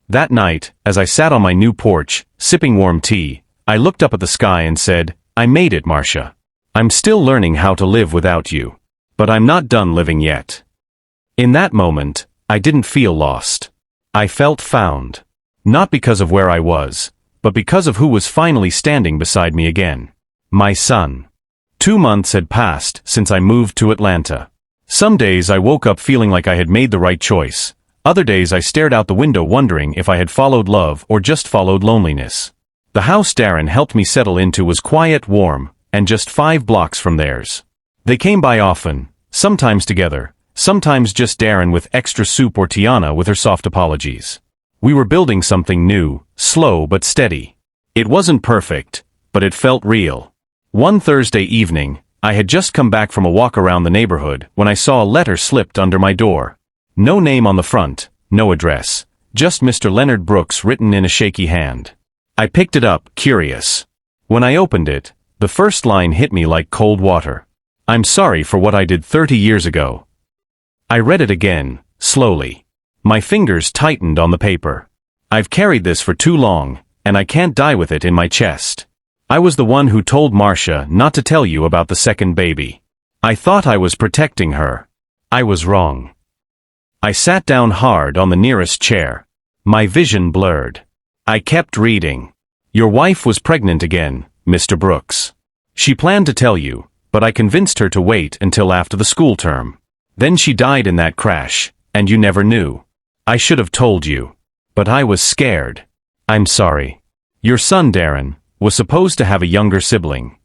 That night, as I sat on my new porch, sipping warm tea, I looked up at the sky and said, "I made it, Marcia. I'm still learning how to live without you. But I'm not done living yet." In that moment, I didn't feel lost. I felt found. Not because of where I was, but because of who was finally standing beside me again. My son. 2 months had passed since I moved to Atlanta. Some days I woke up feeling like I had made the right choice. Other days I stared out the window wondering if I had followed love or just followed loneliness. The house Darren helped me settle into was quiet, warm, and just 5 blocks from theirs. They came by often, sometimes together, sometimes just Darren with extra soup or Tiana with her soft apologies. We were building something new, slow but steady. It wasn't perfect, but it felt real. One Thursday evening, I had just come back from a walk around the neighborhood when I saw a letter slipped under my door. No name on the front, no address, just Mr. Leonard Brooks written in a shaky hand. I picked it up, curious. When I opened it, the first line hit me like cold water. "I'm sorry for what I did 30 years ago." I read it again, slowly. My fingers tightened on the paper. I've carried this for too long, and I can't die with it in my chest. I was the one who told Marcia not to tell you about the second baby. I thought I was protecting her. I was wrong. I sat down hard on the nearest chair. My vision blurred. I kept reading. Your wife was pregnant again, Mr. Brooks. She planned to tell you, but I convinced her to wait until after the school term. Then she died in that crash, and you never knew. I should have told you. But I was scared. I'm sorry. Your son, Darren, was supposed to have a younger sibling.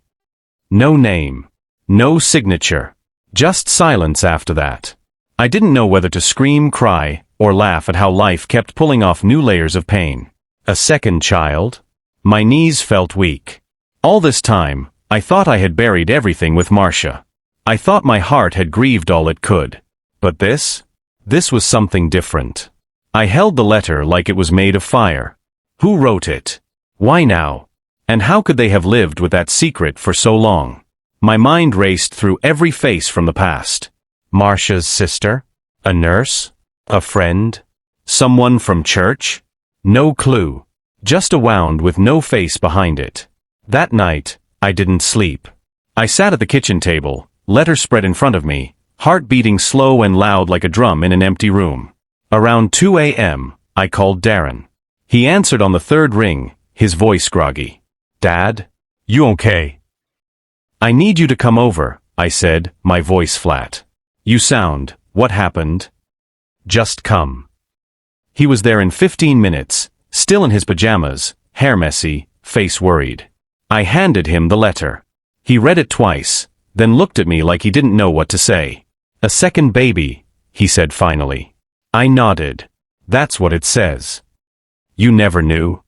No name. No signature. Just silence after that. I didn't know whether to scream, cry, or laugh at how life kept pulling off new layers of pain. A second child? My knees felt weak. All this time, I thought I had buried everything with Marcia. I thought my heart had grieved all it could. But this? This was something different. I held the letter like it was made of fire. Who wrote it? Why now? And how could they have lived with that secret for so long? My mind raced through every face from the past. Marcia's sister? A nurse? A friend? Someone from church? No clue. Just a wound with no face behind it. That night, I didn't sleep. I sat at the kitchen table, letter spread in front of me, heart beating slow and loud like a drum in an empty room. Around 2 a.m., I called Darren. He answered on the third ring, his voice groggy. Dad? You okay? I need you to come over, I said, my voice flat. You sound, what happened? Just come. He was there in 15 minutes, still in his pajamas, hair messy, face worried. I handed him the letter. He read it twice, then looked at me like he didn't know what to say. A second baby, he said finally. I nodded. That's what it says. You never knew?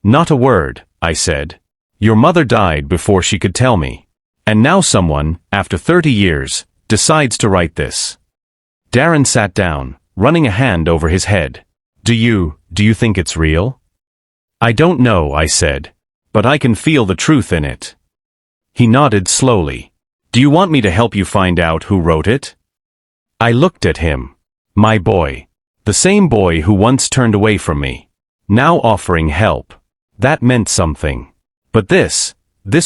Not a word, I said. Your mother died before she could tell me. And now someone, after 30 years, decides to write this. Darren sat down, running a hand over his head. Do you think it's real? I don't know, I said. But I can feel the truth in it. He nodded slowly. Do you want me to help you find out who wrote it? I looked at him. My boy. The same boy who once turned away from me. Now offering help. That meant something. But this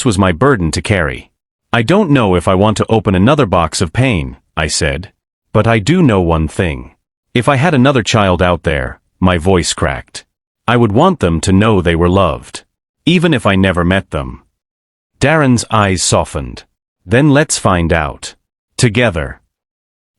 was my burden to carry. I don't know if I want to open another box of pain, I said. But I do know one thing. If I had another child out there, my voice cracked. I would want them to know they were loved. Even if I never met them. Darren's eyes softened. Then let's find out. Together.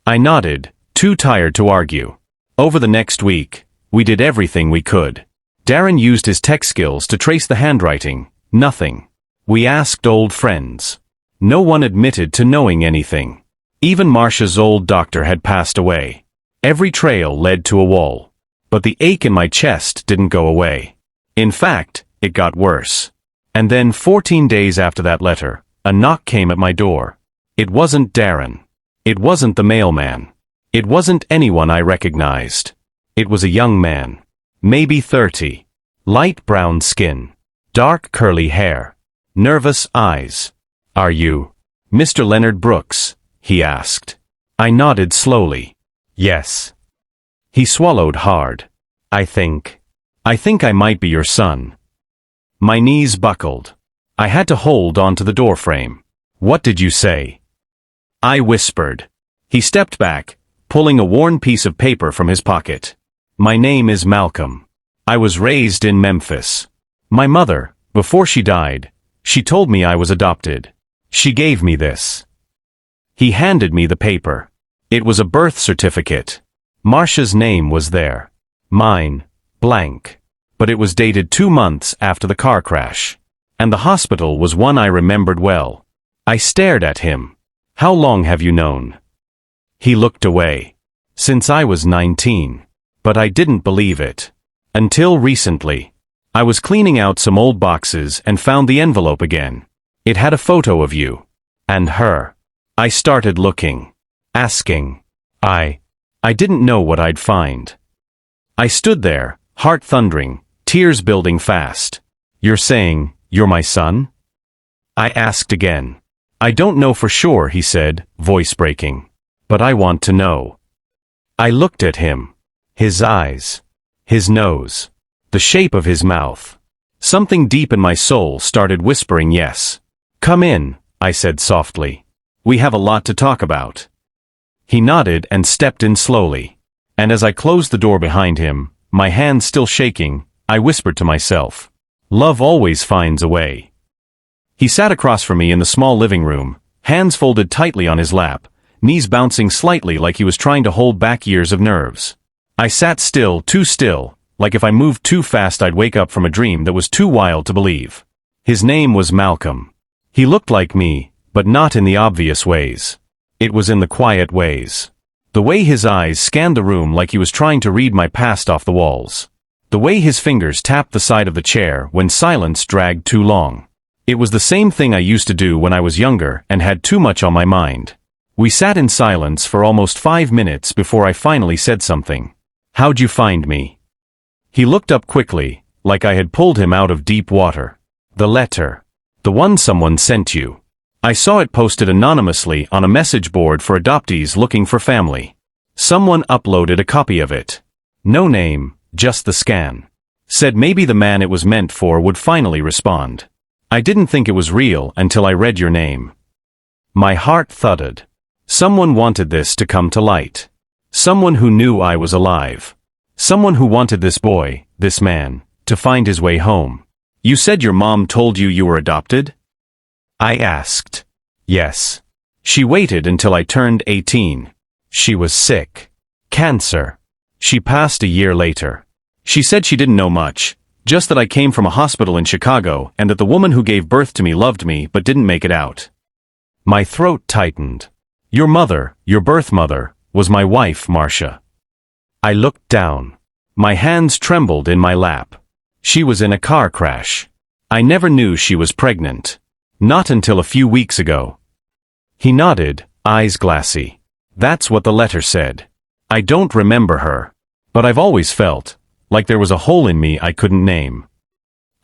I nodded, too tired to argue. Over the next week, we did everything we could. Darren used his tech skills to trace the handwriting. Nothing. We asked old friends. No one admitted to knowing anything. Even Marcia's old doctor had passed away. Every trail led to a wall. But the ache in my chest didn't go away. In fact, it got worse. And then 14 days after that letter, a knock came at my door. It wasn't Darren. It wasn't the mailman. It wasn't anyone I recognized. It was a young man. Maybe 30. Light brown skin. Dark curly hair. Nervous eyes. Are you Mr. Leonard Brooks? He asked. I nodded slowly. Yes. He swallowed hard. I think I might be your son. My knees buckled. I had to hold onto the doorframe. What did you say? I whispered. He stepped back, pulling a worn piece of paper from his pocket. My name is Malcolm. I was raised in Memphis. My mother, before she died, she told me I was adopted. She gave me this. He handed me the paper. It was a birth certificate. Marcia's name was there. Mine, blank. But it was dated 2 months after the car crash. And the hospital was one I remembered well. I stared at him. How long have you known? He looked away. Since I was 19. But I didn't believe it. Until recently. I was cleaning out some old boxes and found the envelope again. It had a photo of you. And her. I started looking. Asking. I didn't know what I'd find. I stood there, heart thundering, tears building fast. You're saying, you're my son? I asked again. I don't know for sure, he said, voice breaking. But I want to know. I looked at him. His eyes. His nose. The shape of his mouth. Something deep in my soul started whispering yes. "Come in," I said softly. "We have a lot to talk about." He nodded and stepped in slowly. And as I closed the door behind him, my hand still shaking, I whispered to myself, "Love always finds a way." He sat across from me in the small living room, hands folded tightly on his lap, knees bouncing slightly like he was trying to hold back years of nerves. I sat still, too still, like if I moved too fast I'd wake up from a dream that was too wild to believe. His name was Malcolm. He looked like me, but not in the obvious ways. It was in the quiet ways. The way his eyes scanned the room like he was trying to read my past off the walls. The way his fingers tapped the side of the chair when silence dragged too long. It was the same thing I used to do when I was younger and had too much on my mind. We sat in silence for almost 5 minutes before I finally said something. "How'd you find me?" He looked up quickly, like I had pulled him out of deep water. "The letter. The one someone sent you. I saw it posted anonymously on a message board for adoptees looking for family. Someone uploaded a copy of it. No name, just the scan. Said maybe the man it was meant for would finally respond. I didn't think it was real until I read your name." My heart thudded. Someone wanted this to come to light. Someone who knew I was alive. Someone who wanted this boy, this man, to find his way home. "You said your mom told you you were adopted?" I asked. "Yes. She waited until I turned 18. She was sick. Cancer. She passed a year later. She said she didn't know much, just that I came from a hospital in Chicago and that the woman who gave birth to me loved me but didn't make it out." My throat tightened. "Your mother, your birth mother, was my wife, Marcia." I looked down. My hands trembled in my lap. She was in a car crash. I never knew she was pregnant. Not until a few weeks ago. He nodded, eyes glassy. "That's what the letter said. I don't remember her. But I've always felt like there was a hole in me I couldn't name."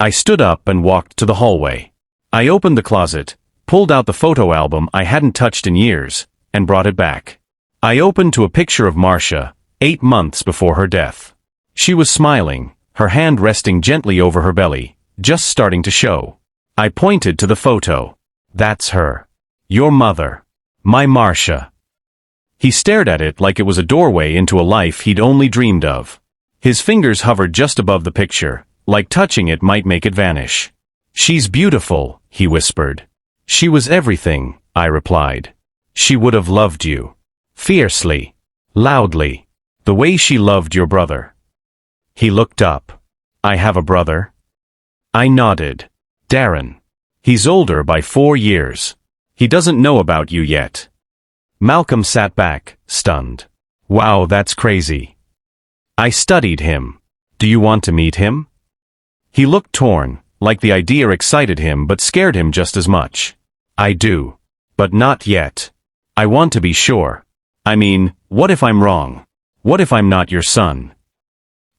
I stood up and walked to the hallway. I opened the closet, pulled out the photo album I hadn't touched in years, and brought it back. I opened to a picture of Marcia, 8 months before her death. She was smiling, her hand resting gently over her belly, just starting to show. I pointed to the photo. "That's her. Your mother. My Marcia." He stared at it like it was a doorway into a life he'd only dreamed of. His fingers hovered just above the picture, like touching it might make it vanish. "She's beautiful," he whispered. "She was everything," I replied. "She would have loved you. Fiercely. Loudly. The way she loved your brother." He looked up. "I have a brother?" I nodded. "Darren. He's older by 4 years. He doesn't know about you yet." Malcolm sat back, stunned. "Wow, that's crazy." I studied him. "Do you want to meet him?" He looked torn, like the idea excited him but scared him just as much. "I do. But not yet. I want to be sure. I mean, what if I'm wrong? What if I'm not your son?"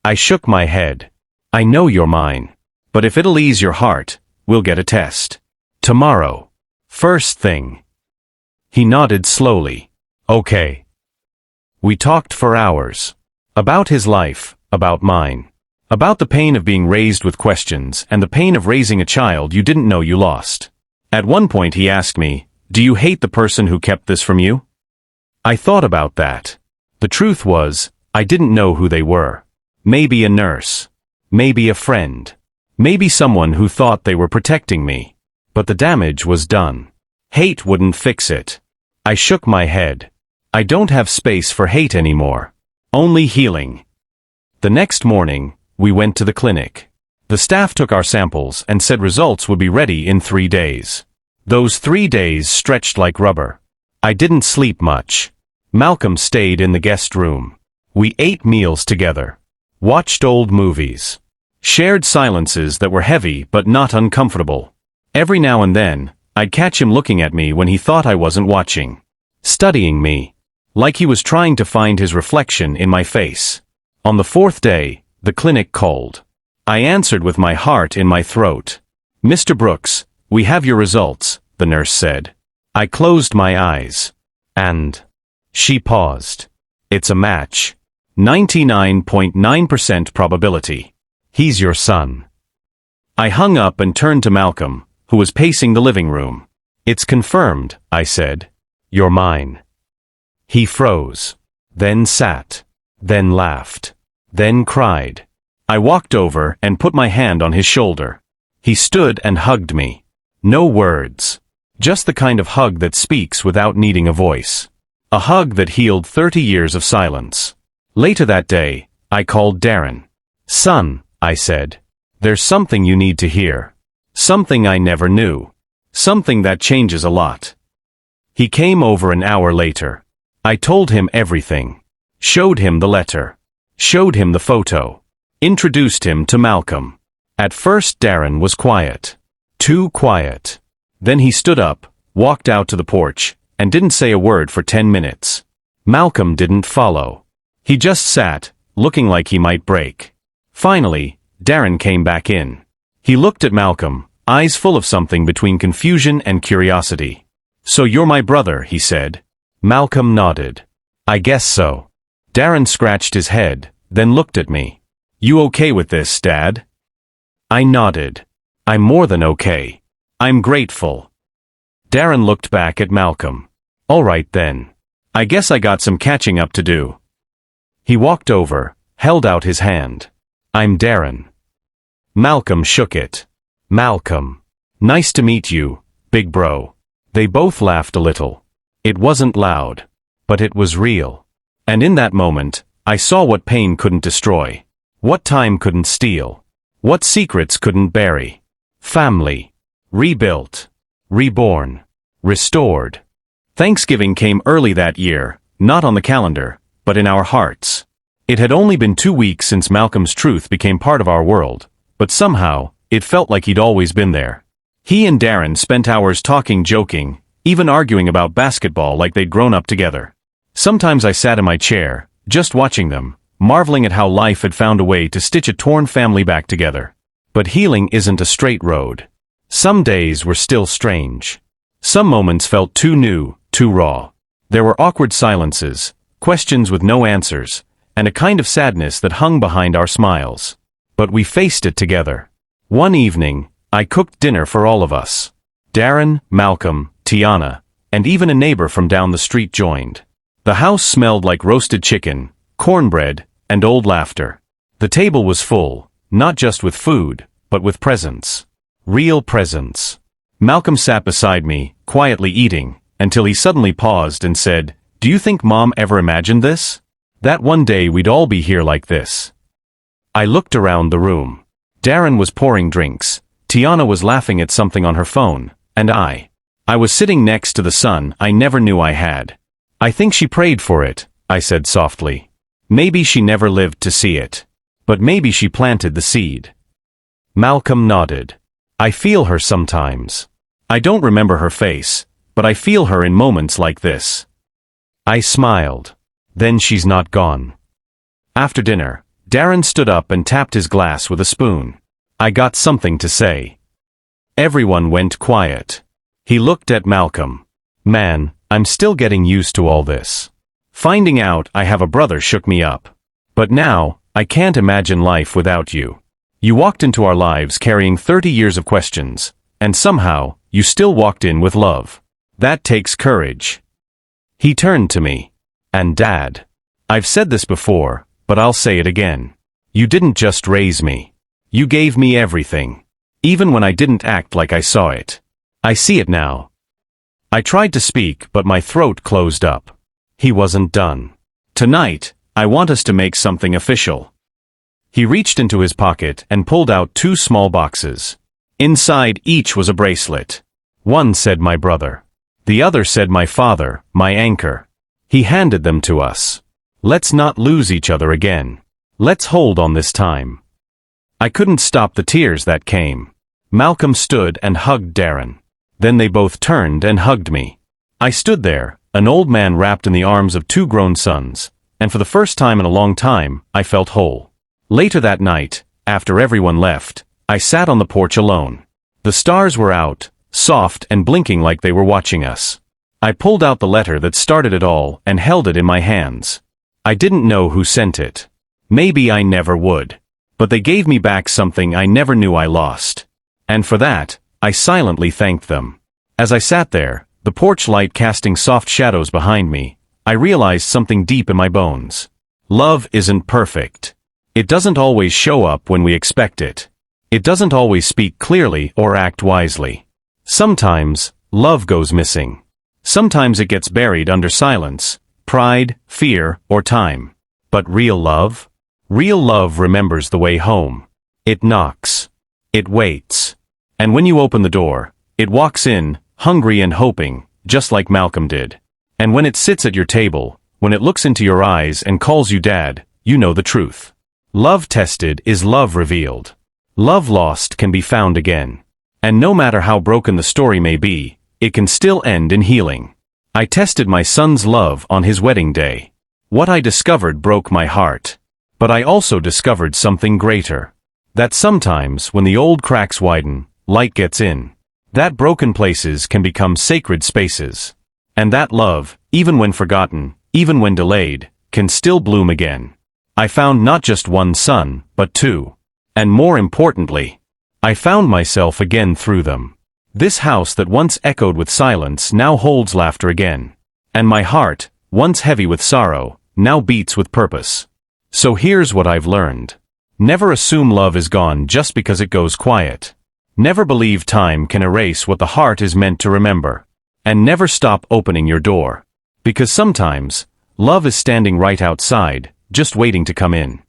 I shook my head. "I know you're mine. But if it'll ease your heart, we'll get a test. Tomorrow. First thing." He nodded slowly. "Okay." We talked for hours. About his life, about mine. About the pain of being raised with questions and the pain of raising a child you didn't know you lost. At one point he asked me, "Do you hate the person who kept this from you?" I thought about that. The truth was, I didn't know who they were. Maybe a nurse. Maybe a friend. Maybe someone who thought they were protecting me. But the damage was done. Hate wouldn't fix it. I shook my head. I don't have space for hate anymore. Only healing. The next morning, we went to the clinic. The staff took our samples and said results would be ready in 3 days. Those 3 days stretched like rubber. I didn't sleep much. Malcolm stayed in the guest room. We ate meals together. Watched old movies. Shared silences that were heavy but not uncomfortable. Every now and then, I'd catch him looking at me when he thought I wasn't watching. Studying me. Like he was trying to find his reflection in my face. On the 4th day, the clinic called. I answered with my heart in my throat. "Mr. Brooks, we have your results," the nurse said. I closed my eyes. And she paused. "It's a match. 99.9% probability." He's your son. I hung up and turned to Malcolm, who was pacing the living room. It's confirmed, I said. You're mine. He froze, then sat, then laughed, then cried. I walked over and put my hand on his shoulder. He stood and hugged me. No words. Just the kind of hug that speaks without needing a voice. A hug that healed 30 years of silence. Later that day, I called Darren. Son, I said, there's something you need to hear. Something I never knew. Something that changes a lot. He came over an hour later. I told him everything. Showed him the letter. Showed him the photo. Introduced him to Malcolm. At first Darren was quiet. Too quiet. Then he stood up, walked out to the porch, and didn't say a word for 10 minutes. Malcolm didn't follow. He just sat, looking like he might break. Finally, Darren came back in. He looked at Malcolm, eyes full of something between confusion and curiosity. So you're my brother, he said. Malcolm nodded. I guess so. Darren scratched his head, then looked at me. You okay with this, Dad? I nodded. I'm more than okay. I'm grateful. Darren looked back at Malcolm. All right then. I guess I got some catching up to do. He walked over, held out his hand. I'm Darren. Malcolm shook it. Malcolm. Nice to meet you, big bro. They both laughed a little. It wasn't loud, but it was real. And in that moment, I saw what pain couldn't destroy. What time couldn't steal. What secrets couldn't bury. Family. Rebuilt. Reborn. Restored. Thanksgiving came early that year, not on the calendar, but in our hearts. It had only been 2 weeks since Malcolm's truth became part of our world, but somehow, it felt like he'd always been there. He and Darren spent hours talking, joking, even arguing about basketball like they'd grown up together. Sometimes I sat in my chair, just watching them, marveling at how life had found a way to stitch a torn family back together. But healing isn't a straight road. Some days were still strange. Some moments felt too new, too raw. There were awkward silences, questions with no answers, and a kind of sadness that hung behind our smiles. But we faced it together. One evening, I cooked dinner for all of us. Darren, Malcolm, Tiana, and even a neighbor from down the street joined. The house smelled like roasted chicken, cornbread, and old laughter. The table was full, not just with food, but with presents. Real presents. Malcolm sat beside me, quietly eating, until he suddenly paused and said, "Do you think Mom ever imagined this? That one day we'd all be here like this?" I looked around the room. Darren was pouring drinks, Tiana was laughing at something on her phone, and I was sitting next to the son I never knew I had. "I think she prayed for it," I said softly. "Maybe she never lived to see it. But maybe she planted the seed." Malcolm nodded. "I feel her sometimes. I don't remember her face, but I feel her in moments like this." I smiled. "Then she's not gone." After dinner, Darren stood up and tapped his glass with a spoon. I got something to say. Everyone went quiet. He looked at Malcolm. "Man, I'm still getting used to all this. Finding out I have a brother shook me up. But now, I can't imagine life without you. You walked into our lives carrying 30 years of questions, and somehow, you still walked in with love. That takes courage." He turned to me. "And Dad, I've said this before, but I'll say it again. You didn't just raise me. You gave me everything. Even when I didn't act like I saw it. I see it now." I tried to speak, but my throat closed up. He wasn't done. "Tonight, I want us to make something official." He reached into his pocket and pulled out 2 small boxes. Inside each was a bracelet. One said my brother. The other said my father, my anchor. He handed them to us. "Let's not lose each other again. Let's hold on this time." I couldn't stop the tears that came. Malcolm stood and hugged Darren. Then they both turned and hugged me. I stood there, an old man wrapped in the arms of 2 grown sons, and for the first time in a long time, I felt whole. Later that night, after everyone left, I sat on the porch alone. The stars were out, soft and blinking like they were watching us. I pulled out the letter that started it all and held it in my hands. I didn't know who sent it. Maybe I never would. but they gave me back something I never knew I lost. And for that, I silently thanked them. As I sat there, the porch light casting soft shadows behind me, I realized something deep in my bones. Love isn't perfect. It doesn't always show up when we expect it. It doesn't always speak clearly or act wisely. Sometimes, love goes missing. Sometimes it gets buried under silence, pride, fear, or time. But real love? Real love remembers the way home. It knocks. It waits. And when you open the door, it walks in, hungry and hoping, just like Malcolm did. And when it sits at your table, when it looks into your eyes and calls you Dad, you know the truth. Love tested is love revealed. Love lost can be found again. And no matter how broken the story may be, it can still end in healing. I tested my son's love on his wedding day. What I discovered broke my heart. But I also discovered something greater. That sometimes, when the old cracks widen, light gets in. That broken places can become sacred spaces. And that love, even when forgotten, even when delayed, can still bloom again. I found not just one son, but two. And more importantly, I found myself again through them. This house that once echoed with silence now holds laughter again. And my heart, once heavy with sorrow, now beats with purpose. So here's what I've learned. Never assume love is gone just because it goes quiet. Never believe time can erase what the heart is meant to remember. And never stop opening your door. Because sometimes, love is standing right outside, just waiting to come in.